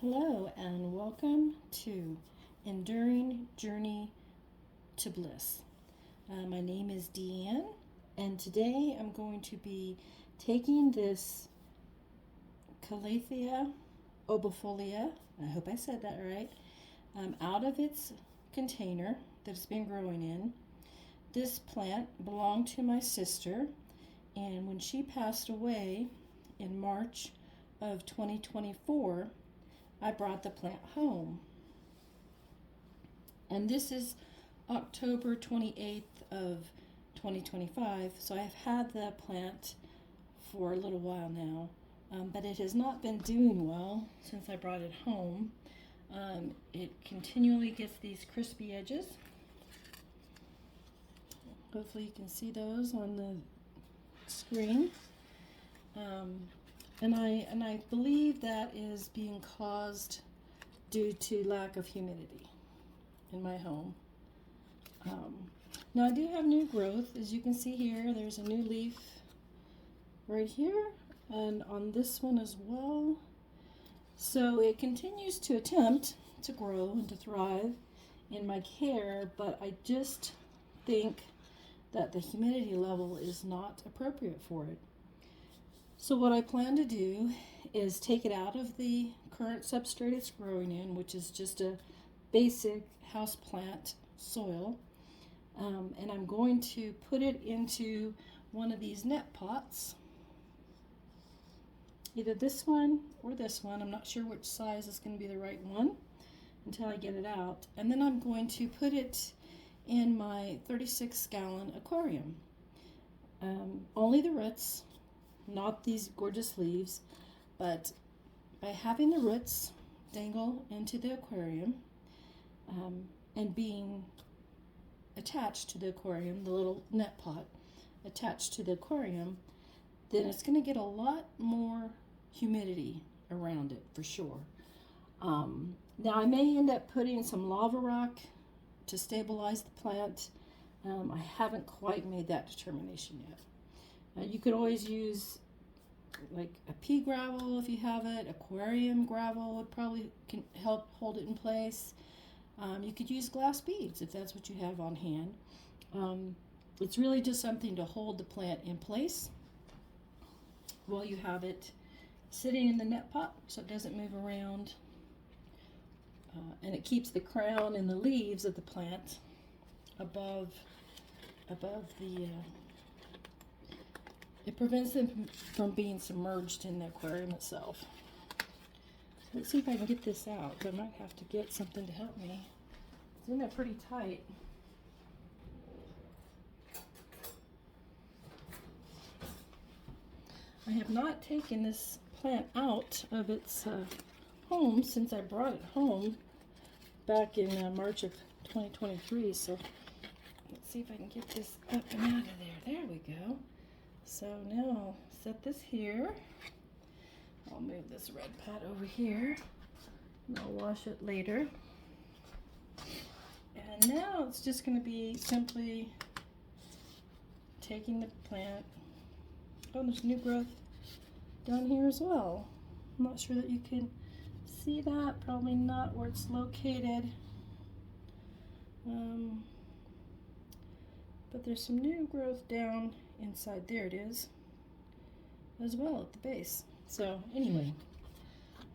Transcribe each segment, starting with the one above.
Hello and welcome to Enduring Journey to Bliss. My name is Deanne, and today I'm going to be taking this Calathea Orbifolia, I hope I said that right, out of its container that it's been growing in. This plant belonged to my sister, and when she passed away in March of 2024, I brought the plant home. And this is October 28th of 2025, so I've had the plant for a little while now, but it has not been doing well since I brought it home. It continually gets these crispy edges. Hopefully you can see those on the screen. And I believe that is being caused due to lack of humidity in my home. Now I do have new growth. As you can see here, there's a new leaf right here and on this one as well. So it continues to attempt to grow and to thrive in my care, but I just think that the humidity level is not appropriate for it. So what I plan to do is take it out of the current substrate it's growing in, which is just a basic houseplant soil, and I'm going to put it into one of these net pots, either this one or this one. I'm not sure which size is going to be the right one until I get it out, and then I'm going to put it in my 36-gallon aquarium. Only the roots, not these gorgeous leaves, but by having the roots dangle into the aquarium and being attached to the aquarium, the little net pot attached to the aquarium, then it's going to get a lot more humidity around it for sure. Now I may end up putting some lava rock to stabilize the plant. I haven't quite made that determination yet. You could always use like a pea gravel if you have it. Aquarium gravel would probably can help hold it in place. You could use glass beads if that's what you have on hand. It's really just something to hold the plant in place while you have it sitting in the net pot so it doesn't move around. And it keeps the crown and the leaves of the plant above the it prevents them from being submerged in the aquarium itself. Let's see if I can get this out. I might have to get something to help me. It's in there pretty tight. I have not taken this plant out of its home since I brought it home back in March of 2023. So let's see if I can get this up and out of there. There we go. So now I'll set this here. I'll move this red pot over here and I'll wash it later. And now it's just going to be simply taking the plant. Oh, there's new growth down here as well. I'm not sure that you can see that. Probably not where it's located. But there's some new growth down inside. There it is as well at the base. So anyway,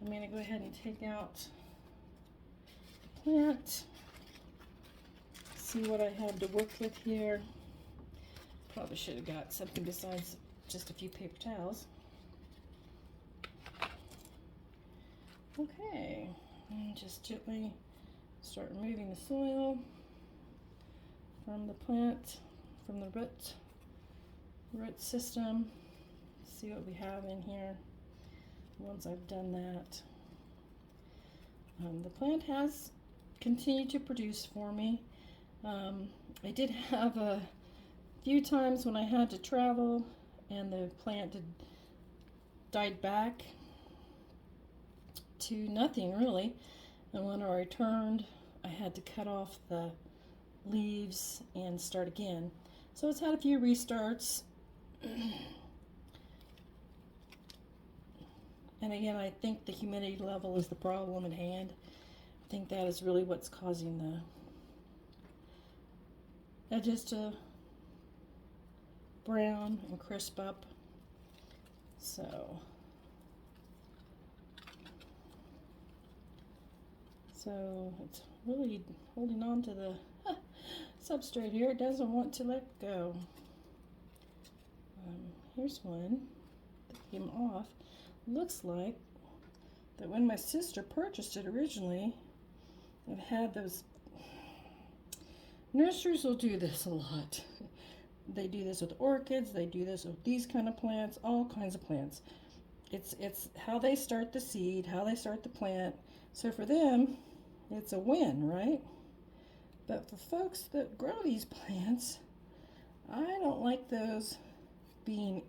I'm going to go ahead and take out the plant, see what I have to work with here. Probably should have got something besides just a few paper towels. Okay, and just gently start removing the soil from the plant, from the root system. See what we have in here once I've done that. The plant has continued to produce for me. I did have a few times when I had to travel and the plant died back to nothing really, and when I returned I had to cut off the leaves and start again. So it's had a few restarts. And again, I think the humidity level is the problem at hand. I think that is really what's causing the edges to brown and crisp up. So it's really holding on to the substrate here. It doesn't want to let go. Here's one that came off. Looks like that when my sister purchased it originally, it had those. Nurseries will do this a lot. They do this with orchids, they do this with these kind of plants, all kinds of plants. It's how they start the seed, how they start the plant. So for them, it's a win, right? But for folks that grow these plants, I don't like those being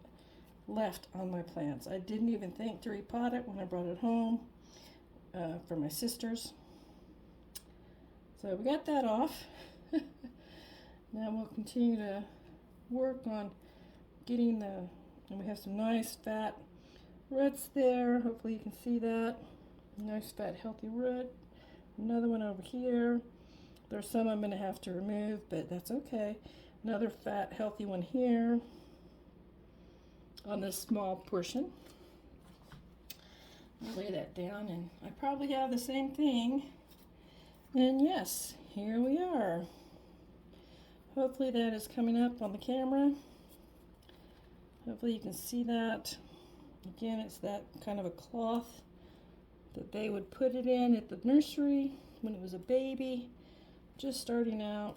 left on my plants. I didn't even think to repot it when I brought it home for my sisters. So we got that off. Now we'll continue to work on getting and we have some nice fat roots there. Hopefully you can see that. Nice fat healthy root. Another one over here. There's some I'm going to have to remove, but that's okay. Another fat healthy one here on this small portion. I'll lay that down, and I probably have the same thing. And yes, here we are. Hopefully that is coming up on the camera. Hopefully you can see that. Again, it's that kind of a cloth that they would put it in at the nursery when it was a baby, just starting out.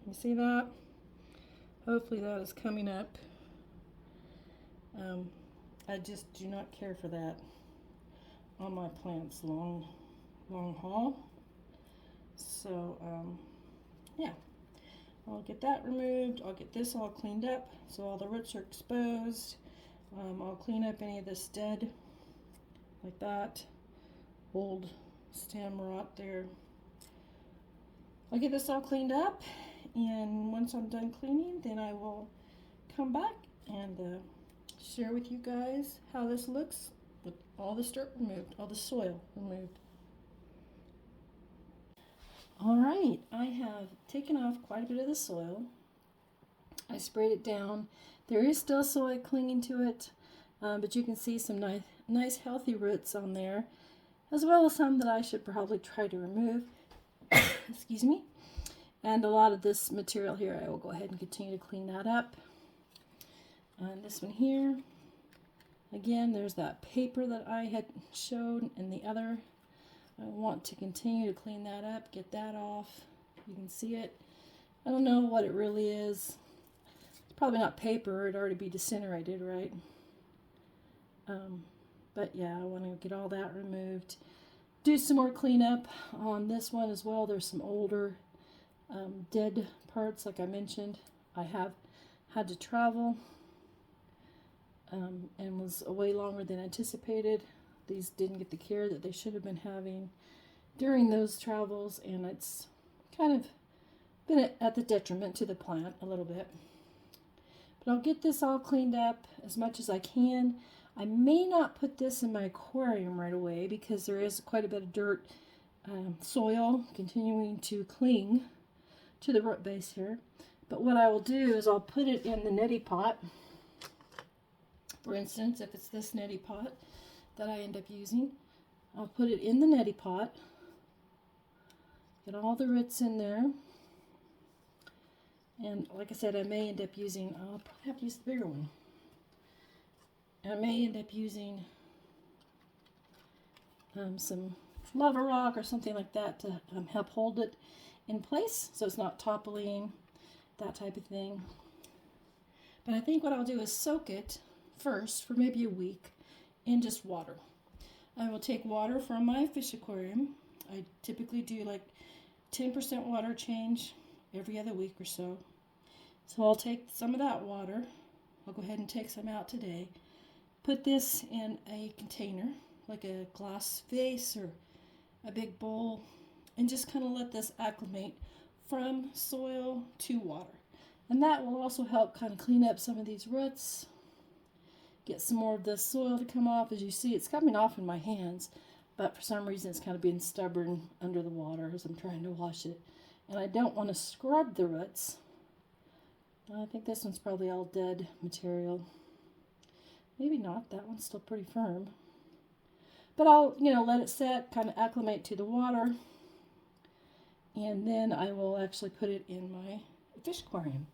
You see that? Hopefully that is coming up. I just do not care for that on my plants long haul. So yeah, I'll get that removed. I'll get this all cleaned up so all the roots are exposed. I'll clean up any of this dead, like that, old stem rot there. I'll get this all cleaned up, and once I'm done cleaning, then I will come back and share with you guys how this looks with all the dirt removed, all the soil removed. All right, I have taken off quite a bit of the soil. I sprayed it down. There is still soil clinging to it, but you can see some nice healthy roots on there, as well as some that I should probably try to remove. Excuse me. And a lot of this material here, I will go ahead and continue to clean that up. And this one here, again, there's that paper that I had showed in the other. I want to continue to clean that up, get that off. You can see it. I don't know what it really is. It's probably not paper. It'd already be disintegrated, right? But yeah, I want to get all that removed. Do some more cleanup on this one as well. There's some older dead parts, like I mentioned. I have had to travel and was away longer than anticipated. These didn't get the care that they should have been having during those travels, and it's kind of been at the detriment to the plant a little bit. But I'll get this all cleaned up as much as I can. I may not put this in my aquarium right away because there is quite a bit of dirt, soil continuing to cling to the root base here. But what I will do is I'll put it in the neti pot. For instance, if it's this neti pot that I end up using, I'll put it in the neti pot, get all the roots in there, and like I said, I may end up using, I'll probably have to use the bigger one. I may end up using some lava rock or something like that to help hold it in place so it's not toppling, that type of thing. But I think what I'll do is soak it first for maybe a week in just water. I will take water from my fish aquarium. I typically do like 10% water change every other week or so. So I'll take some of that water. I'll go ahead and take some out today. Put this in a container, like a glass vase or a big bowl, and just kind of let this acclimate from soil to water. And that will also help kind of clean up some of these roots, get some more of the soil to come off. As you see, it's coming off in my hands, but for some reason it's kind of being stubborn under the water as I'm trying to wash it. And I don't want to scrub the roots. I think this one's probably all dead material. Maybe not, that one's still pretty firm. But I'll, let it set, kind of acclimate to the water. And then I will actually put it in my fish aquarium.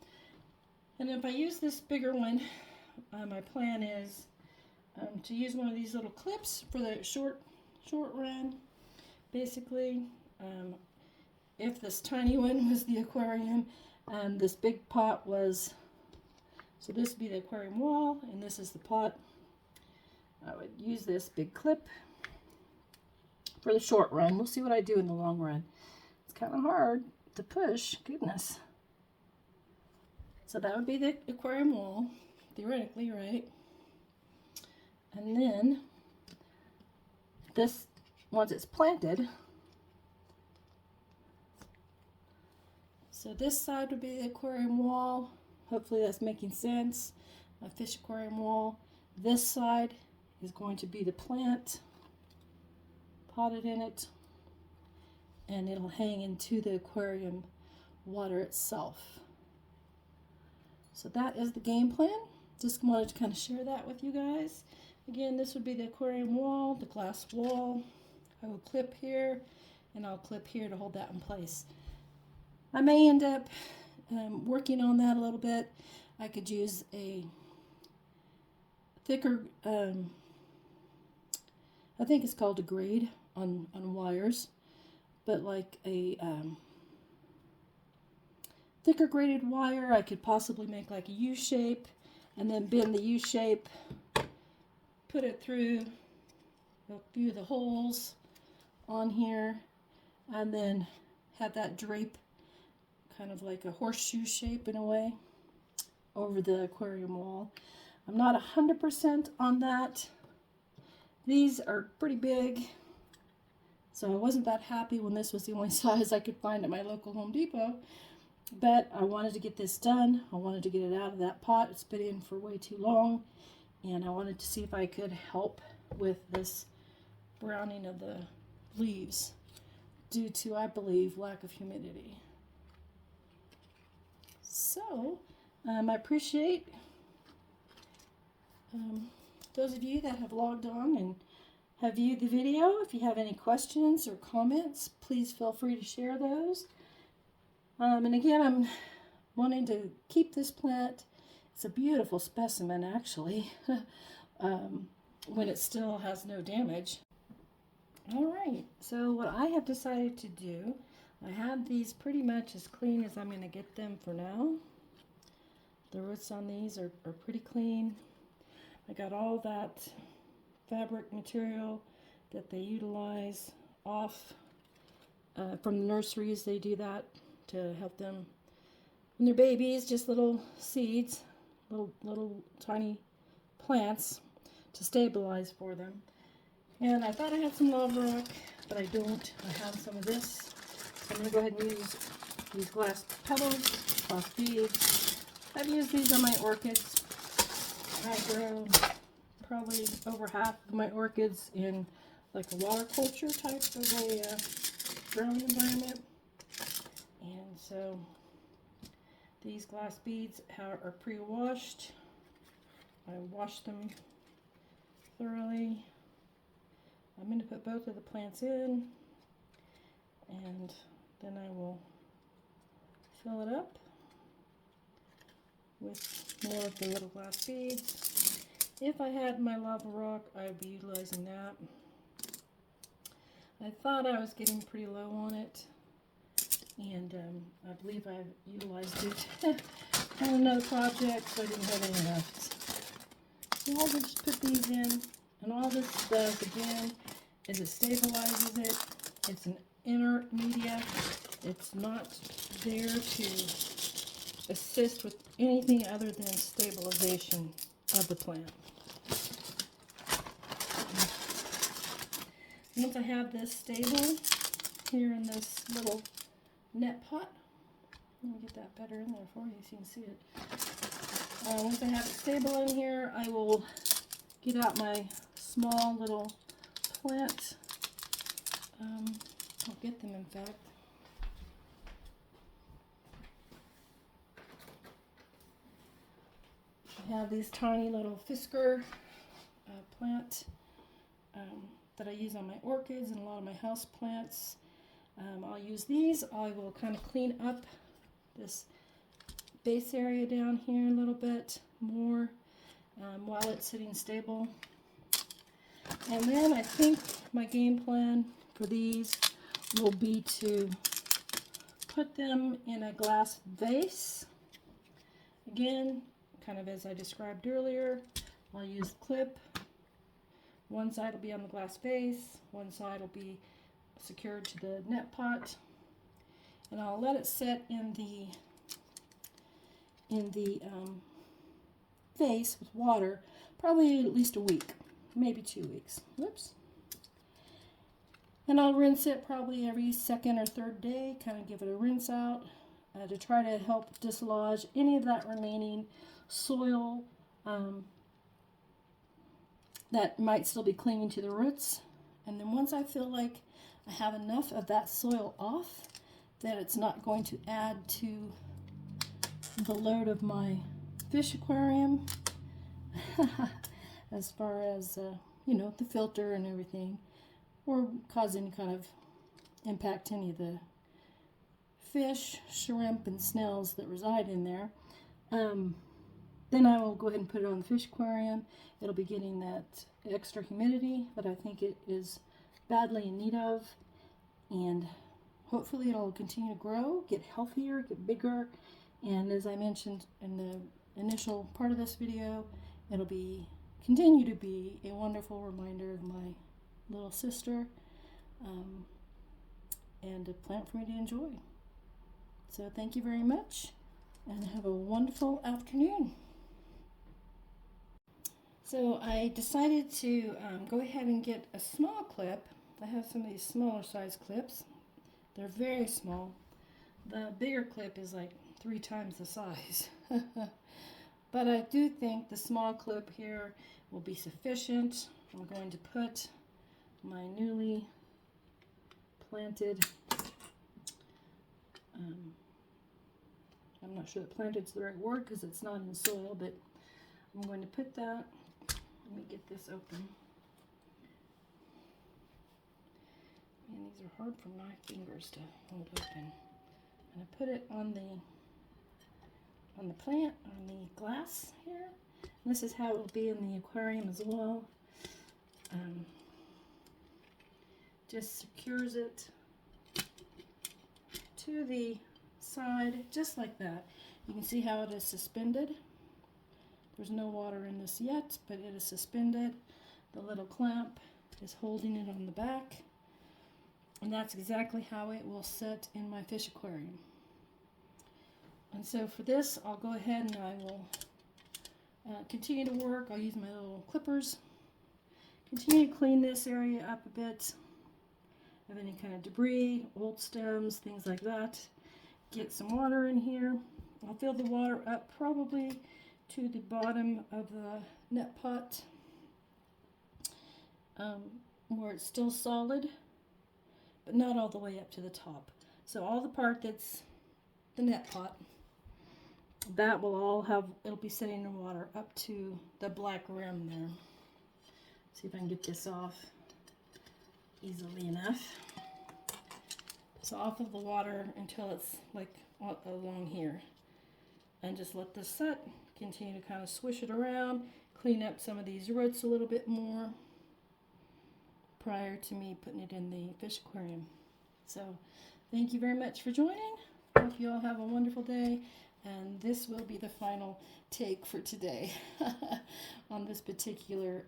And if I use this bigger one, my plan is to use one of these little clips for the short run. Basically, if this tiny one was the aquarium, this big pot was, so this would be the aquarium wall, and this is the pot. I would use this big clip for the short run. We'll see what I do in the long run. It's kind of hard to push, goodness. So that would be the aquarium wall, theoretically, right? And then this, once it's planted, so this side would be the aquarium wall. Hopefully that's making sense. My fish aquarium wall. This side is going to be the plant, potted in it, and it'll hang into the aquarium water itself. So that is the game plan. Just wanted to kind of share that with you guys. Again, this would be the aquarium wall, the glass wall. I will clip here, and I'll clip here to hold that in place. I may end up working on that a little bit. I could use a thicker, I think it's called a grade on wires, but like a thicker graded wire. I could possibly make like a U shape and then bend the U shape, put it through a few of the holes on here, and then have that drape kind of like a horseshoe shape in a way over the aquarium wall. I'm not 100% on that. These are pretty big, so I wasn't that happy when this was the only size I could find at my local Home Depot. But I wanted to get this done. I wanted to get it out of that pot. It's been in for way too long. And I wanted to see if I could help with this browning of the leaves due to, I believe, lack of humidity. So, I appreciate those of you that have logged on and have viewed the video. If you have any questions or comments, please feel free to share those. And again, I'm wanting to keep this plant. It's a beautiful specimen, actually, when it still has no damage. All right, so what I have decided to do, I have these pretty much as clean as I'm going to get them for now. The roots on these are pretty clean. I got all that fabric material that they utilize off from the nurseries. They do that to help them when they're babies, just little seeds, little tiny plants to stabilize for them. And I thought I had some lava rock, but I don't. I have some of this. So I'm going to go ahead and use these glass pebbles, glass beads. I've used these on my orchids. I grow probably over half of my orchids in like a water culture type of a growing environment. And so these glass beads are pre-washed. I washed them thoroughly. I'm going to put both of the plants in, and then I will fill it up with more of the little glass beads. If I had my lava rock, I would be utilizing that. I thought I was getting pretty low on it, and I believe I've utilized it on another project, so I didn't have any left. So I'll just put these in, and all this does, again, is it stabilizes it. It's an inert media. It's not there to assist with anything other than stabilization of the plant. Once I have this stable here in this little net pot, let me get that better in there for you so you can see it. Once I have it stable in here, I will get out my small little plant. I'll get them, in fact. I have these tiny little Fisker plant that I use on my orchids and a lot of my house plants. I'll use these. I will kind of clean up this base area down here a little bit more while it's sitting stable. And then I think my game plan for these will be to put them in a glass vase. Again, kind of as I described earlier, I'll use the clip. One side will be on the glass vase, one side will be secured to the net pot, and I'll let it sit in the vase with water, probably at least a week, maybe 2 weeks. Whoops. And I'll rinse it probably every second or third day, kind of give it a rinse out to try to help dislodge any of that remaining soil that might still be clinging to the roots. And then once I feel like I have enough of that soil off that it's not going to add to the load of my fish aquarium as far as you know, the filter and everything, or cause any kind of impact to any of the fish, shrimp, and snails that reside in there, then I will go ahead and put it on the fish aquarium. It'll be getting that extra humidity that I think it is badly in need of, and hopefully it'll continue to grow, get healthier, get bigger, and as I mentioned in the initial part of this video, it'll continue to be a wonderful reminder of my little sister, and a plant for me to enjoy. So thank you very much, and have a wonderful afternoon. So I decided to go ahead and get a small clip. I have some of these smaller size clips. They're very small. The bigger clip is like 3 times the size. But I do think the small clip here will be sufficient. I'm going to put my newly planted, I'm not sure that planted is the right word because it's not in soil, but I'm going to put that. Let me get this open. Man, these are hard for my fingers to hold open. I'm going to put it on the plant, on the glass here. And this is how it will be in the aquarium as well. Just secures it to the side, just like that. You can see how it is suspended. There's no water in this yet, but it is suspended. The little clamp is holding it on the back. And that's exactly how it will sit in my fish aquarium. And so for this, I'll go ahead and I will continue to work. I'll use my little clippers. Continue to clean this area up a bit of any kind of debris, old stems, things like that. Get some water in here. I'll fill the water up probably to the bottom of the net pot where it's still solid, but not all the way up to the top. So all the part that's the net pot, that will all have, it'll be sitting in water up to the black rim there. See if I can get this off easily enough. So off of the water until it's like along here. And just let this set. Continue to kind of swish it around, clean up some of these roots a little bit more prior to me putting it in the fish aquarium. So thank you very much for joining. Hope you all have a wonderful day. And this will be the final take for today on this particular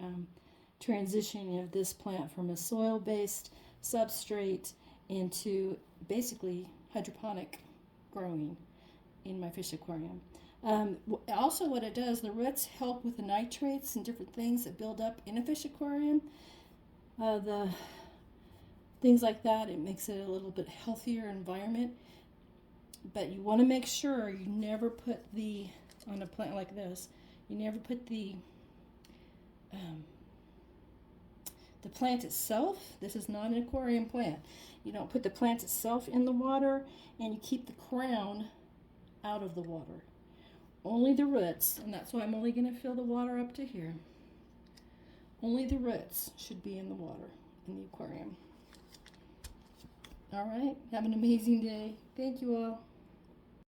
transitioning of this plant from a soil-based substrate into basically hydroponic growing in my fish aquarium. Also what it does, the roots help with the nitrates and different things that build up in a fish aquarium. The things like that, it makes it a little bit healthier environment. But you want to make sure you never put on a plant like this, you never put the the plant itself. This is not an aquarium plant. You don't put the plant itself in the water, and you keep the crown out of the water. Only the roots, and that's why I'm only going to fill the water up to here. Only the roots should be in the water in the aquarium. All right, have an amazing day. Thank you all.